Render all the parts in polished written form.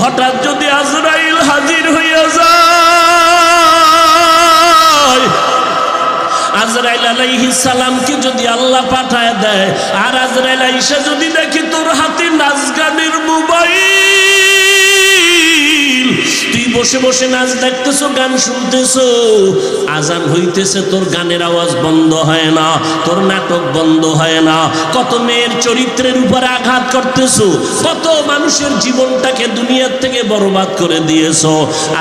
হঠাৎ যদি আজরাইল হাজির হইয়া যায়, আজরাইল আলাইহিস সালামকে যদি আল্লাহ পাঠায় দেয়, আর আজরাইল আইসা যদি দেখে তোর হাতে নাচ গানের মোবাইল, তুই বসে বসে নাচ দেখতেছো, গান শুনতেছো, আজান হইতেছে, তোর গানের আওয়াজ বন্ধ হয় না, তোর নাটক বন্ধ হয় না, কত মেয়ের চরিত্রের উপরে আঘাত করতেছো, কত মানুষের জীবনটাকে দুনিয়ার থেকে বরবাদ করে দিয়েছো।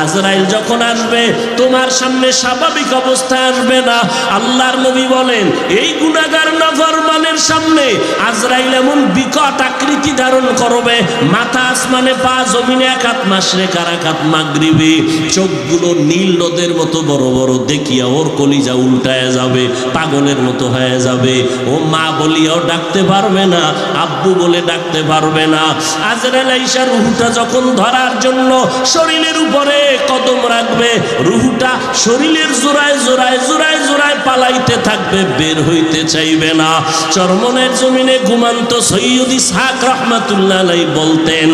আজরাইল যখন আসবে তোমার সামনে স্বাভাবিক অবস্থায় আসবে না। আল্লাহর নবী বলেন এই গুনাহগার নাফরমানের সামনে আজরাইল এমন বিকট আকৃতি ধারণ করবে, মাথা আসমানে, পা জমিনে, এক হাত মাশরিক আর এক হাত মাগরিবে, চোখগুলো নীল নদের মতো বড় বড়, দেখিয়া ওর কলিজা উল্টায় যাবে, পাগলের মতো হয়ে যাবে। ও মা বলিয়াও ডাকতে পারবে না, আব্বু বলে ডাকতে পারবে না। আজরাইল আইসা রুহুটা যখন ধরার জন্য শরীরের উপরে কদম রাখবে, রুহুটা শরীরের জোড়ায় জোড়ায় জোড়ায় জোড়ায় পালাইতে থাকবে, বের হইতে চাইবে না। চরমনের জমিনে ঘুমান্ত সৈয়দ ইসহাক রহমাতুল্লাহ আলাইহি বলতেন,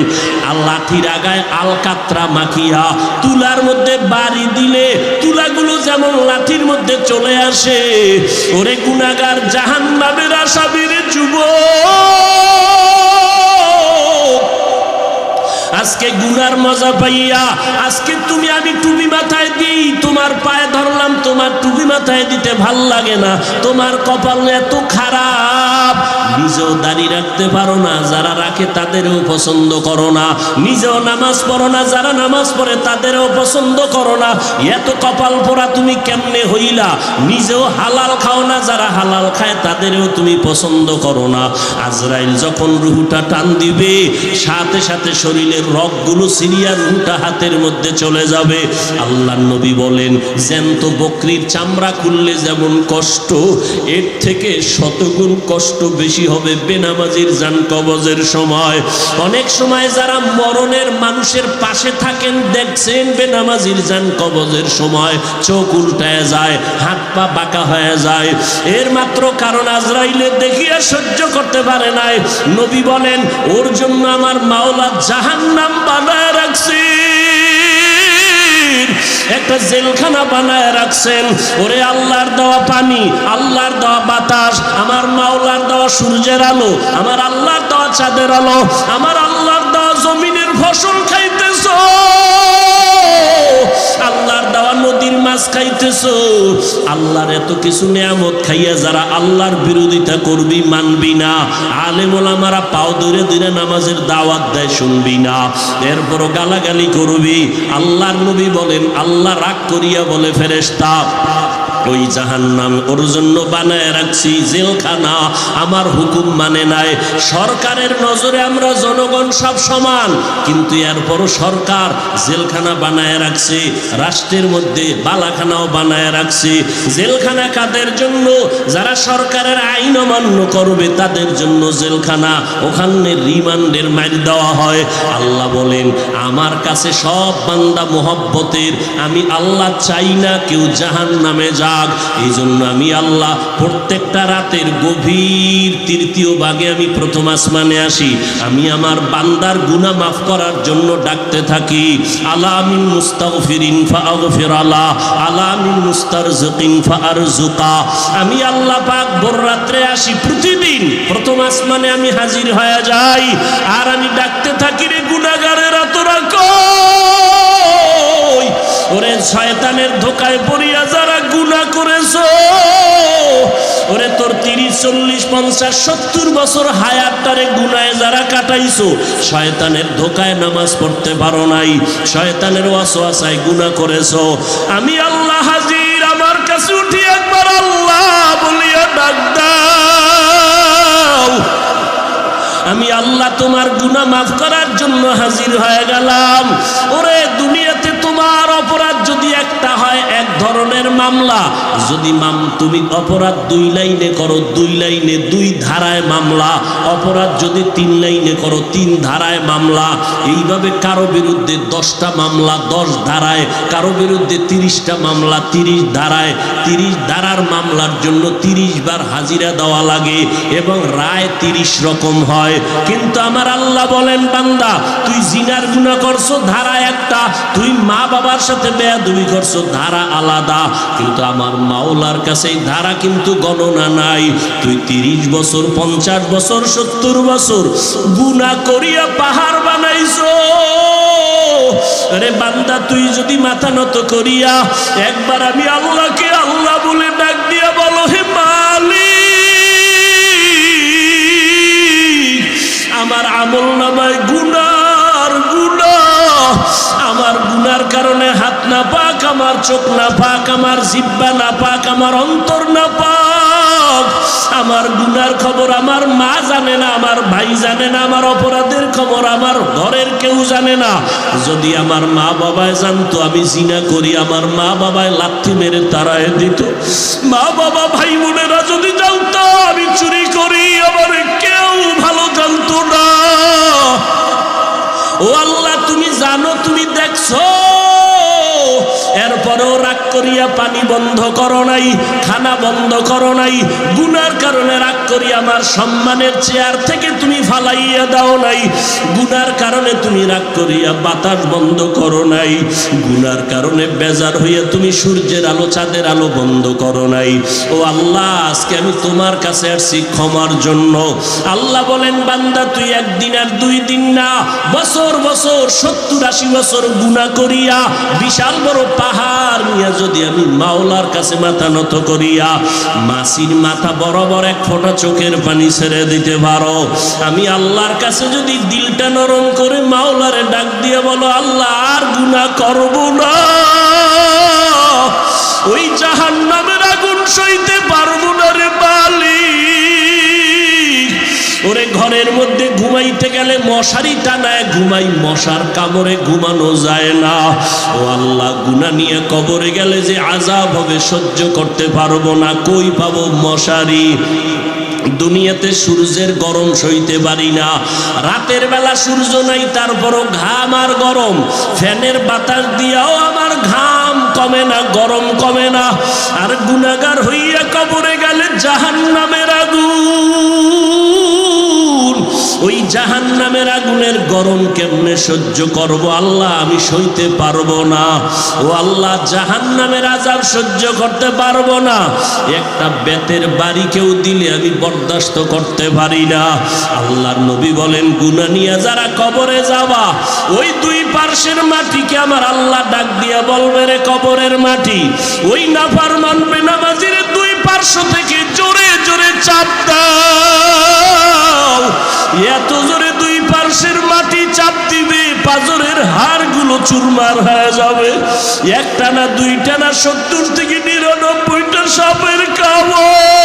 লাঠির আগায় আলকাতরা মাখিয়া তুলার মধ্যে বাড়ি দিলে তুলাগুলো যেমন লাঠির মধ্যে চলে আসে, ওরে গুনাহগার জাহান্নামের আসামির যুবক, আজকে গুনার মজা পাইয়া, আজকে তুমি আমি টুপি মাথায় দিই, তোমার পায়ে ধরলাম, তোমার টুপি মাথায় দিতে ভাল লাগে না, তোমার কপাল এত খারাপ, নিজেও দাঁড়িয়ে রাখতে পারো না, যারা রাখে তাদেরও পছন্দ করো না, নিজেও নামাজ পড়ো না, যারা নামাজ পড়ে তাদেরও পছন্দ করো না, এত কপাল পোড়া তুমি কেমনে হইলা, নিজেও হালাল খাও না, যারা হালাল খায় তাদেরও তুমি পছন্দ করো না। আজরাইল যখন রুহুটা টান দিবে, সাথে সাথে শরীরের রগগুলো সিরিয়া রুহুটা হাতের মধ্যে চলে যাবে। আল্লাহর নবী বলেন জ্যান্ত বকরির চামড়া খুললে যেমন কষ্ট, এর থেকে শতগুণ কষ্ট বেশি হবে বেনামাজির জান কবজের সময়। অনেক সময় যারা মরণের মানুষের পাশে থাকেন দেখছেন, বেনামাজির জান কবজের সময় চোখ উল্টায় যায়, হাত পা বাঁকা হয়ে যায়, এর মাত্র কারণ আজরাইলের দেখিয়া সহ্য করতে পারে নাই। নবী বলেন ওর জন্য আমার মাওলা জাহান্নাম বানায় রাখছি, একটা জেলখানা বানায় রাখছেন। ওরে আল্লাহর দেওয়া পানি, আল্লাহর দেওয়া বাতাস, আমার মাওলার দেওয়া সূর্যের আলো, আমার আল্লাহর দেওয়া চাঁদের আলো, আমার আল্লাহর দেওয়া জমিনের ফসল খাইতেছো, আল্লাহর দেওয়া নদীর মাছ খাইতেছো, আল্লাহর এত কিছু নিয়ামত খাইয়া যারা আল্লাহর বিরোধিতা করবি, মানবি না, আলেম ওলামারা পাও ধরে ধরে নামাজের দাওয়াত দেয়, শুনবি না, এরপরও গালাগালি করবি। আল্লাহর নবী বলেন আল্লাহ রাগ করিয়া বলে ফেরেশতা, ওই জাহান্নাম ওর জন্য বানায় রাখছি জেলখানা, আমার হুকুম মানে নাই। সরকারের নজরে আমরা জনগণ সব সমান, কিন্তু এরপরও সরকার জেলখানা বানায় রাখছে, রাষ্ট্রের মধ্যে বালাখানাও বানায় রাখছে। জেলখানা কাদের জন্য? যারা সরকারের আইন অমান্য করবে তাদের জন্য জেলখানা, ওখানে রিমান্ডের মাইর দেওয়া হয়। আল্লাহ বলেন আমার কাছে সব বান্দা মোহব্বতের, আমি আল্লাহ চাই না কেউ জাহান্নামে যায়। এই জন্য আমি আল্লাহ প্রত্যেকটা রাতের গভীর তৃতীয় ভাগে আমি প্রথম আসমানে আসি, আমি আমার বান্দার গুনাহ মাফ করার জন্য ডাকতে থাকি, আলা মিন মুস্তাগফিরিন ফাগফির আলা, আলা মিন মুস্তারজিকিন ফারজুকা। আমি আল্লাহ পাক ভোর রাত্রে আসি, প্রতিদিন প্রথম আসমানে আমি হাজির হয়ে যাই, আর আমি ডাকতে থাকি, রে গুনাহগারেরা তোরা কই? ওরে শয়তানের ধোকায় পড়িয়া যারা গুনাহ করেছো, ওরে তোর 30, 40, 50, 70 বছর হায়াতটারে গুনাহে যারা কাটাইছো, শয়তানের ধোকায় নামাজ পড়তে পারো নাই, শয়তানের ওয়াসওয়াসায় গুনাহ করেছো, আমি আল্লাহ হাজির, আমার কাছে উঠি একবার আল্লাহ বলিয়া ডাক দাও। আমি আল্লাহ তোমার গুনাহ মাফ করার জন্য হাজির হয়ে গেলাম। ওরে দুনিয়াতে তোমার অপরাধ যদি একটা হয়, এক ধরনের মামলা। যদি তুমি অপরাধ 2 লাইনে করো, 2 লাইনে 2 ধারায় মামলা। অপরাধ যদি 3 লাইনে করো, 3 ধারায় মামলা। এইভাবে কারো বিরুদ্ধে 10টা মামলা 10 ধারায়, কারো বিরুদ্ধে 30টা মামলা 30 ধারায়। 30 ধারার মামলার জন্য 30 বার হাজিরা দেওয়া লাগে এবং রায় 30 রকম হয়। কিন্তু আমার আল্লাহ বলেন, বান্দা তুই জিনার গুনাহ করছো, ধারা একটা। তুই মা বাবার সাথে বেয়াদবি করছো, ধারা আলাদা। কিন্তু আমার মাওলার কাছে এই ধারা কিন্তু গণনা নাই। তুই 30 বছর 50 বছর 70 বছর গুনাহ করিয়া পাহাড় বানাইছো। আরে বান্দা, তুই যদি মাথা নত করিয়া একবার আমি আল্লাহকে আল্লাহ বলে ডাক দিয়া বলো, হে মালিক, আমার আমল নামায় গুনার গুনাহ, আমার গুনার কারণে হাত না পাক, আমার চোখ না পাক, আমার জিহ্বা না পাক, আমার অন্তর না পাক। আমার গুনার খবর আমার মা জানে না, আমার ভাই জানে না, আমার অপরাধের খবর আমার ঘরের কেউ জানে না। যদি আমার মা বাবায় জানতো আমি জিনা করি, আমার মা বাবায় লাথি মেরে তাড়ায় দিত। মা বাবা ভাই বোনেরা যদি জানতো আমি চুরি করি, আমার কেউ ভালো জানতো না। ও আল্লাহ, তুমি জানো, তুমি দেখছো, এরপরেও রাগ করিয়া পানি বন্ধ করো নাই, খানা বন্ধ করো নাই। গুনার কারণে রাগ করিয়া আমার সম্মানের চেয়ার থেকে তুমি ফালাইয়া দাও নাই। গুনার কারণে তুমি রাগ করিয়া বাতাস বন্ধ করো নাই। গুনার কারণে বেজার হইয়া তুমি সূর্যের আলো চাঁদের আলো বন্ধ করো নাই। ও আল্লাহ, আজকে আমি তোমার কাছে আসছি ক্ষমার জন্য। আল্লাহ বলেন, বান্দা তুই একদিন আর 2 দিন না, বছর বছর 70-80 বছর গুনাহ করিয়া বিশাল বড় পাহাড় নিয়ে যদি আমি মাওলার কাছে মাথা নত করিয়া মাসির মাথা বরাবর 1 ফোঁটা চোখের পানি ছেড়ে দিতে পারো, আমি আল্লাহর কাছে যদি দিলটা নরম করে মাওলারে ডাক দিয়ে বলো, আল্লাহ আর গুনাহ করব না, ওই জাহান্নামের আগুন সইতে পারবো না রে মালিক। ওরে ঘরের মধ্যে ঘুমাইতে গেলে মশারি টানায় ঘুমাই, মশার কামড়ে ঘুমানো যায় না। ও আল্লাহ, গুনাহ নিয়ে কবরে গেলে যে আযাব হবে সহ্য করতে পারবো না, কই পাবো মশারি? দুনিয়াতে সূর্যের গরম সইতে পারি না, রাতের বেলা সূর্য নাই তারপরও ঘাম আর গরম, ফ্যানের বাতাস দিয়াও আমার ঘাম কমে না, গরম কমে না। আর গুনাহগার হইয়া কবরে গেলে জাহান্নামের আগুন, ওই জাহান্নামের আগুনের গরম কেমনে সহ্য করব আল্লাহ? আমি সইতে পারবো না। ও আল্লাহ, জাহান্নামের আযাব সহ্য করতে পারবো না। একটা বেতের বাড়ি কেউ দিলে আমি বরদাস্ত করতে পারি না। আল্লাহর নবী বলেন, গুনাহ নিয়ে যারা কবরে যাবা, ওই 2 পার্শ্বের মাটিকে আমার আল্লাহ ডাক দিয়া বলবে, রে কবরের মাটি, ওই নাফরমান বেনামাজির 2 পার্শ্ব থেকে জোরে জোরে চাপ দাও। এত জোরে 2 পার্শ্বের মাটি চাপ দিবে, পাজরের হাড়গুলো চুরমার হয়ে যাবে। একটা না, 2টা না, 70 থেকে 99টা সাপের কামড়।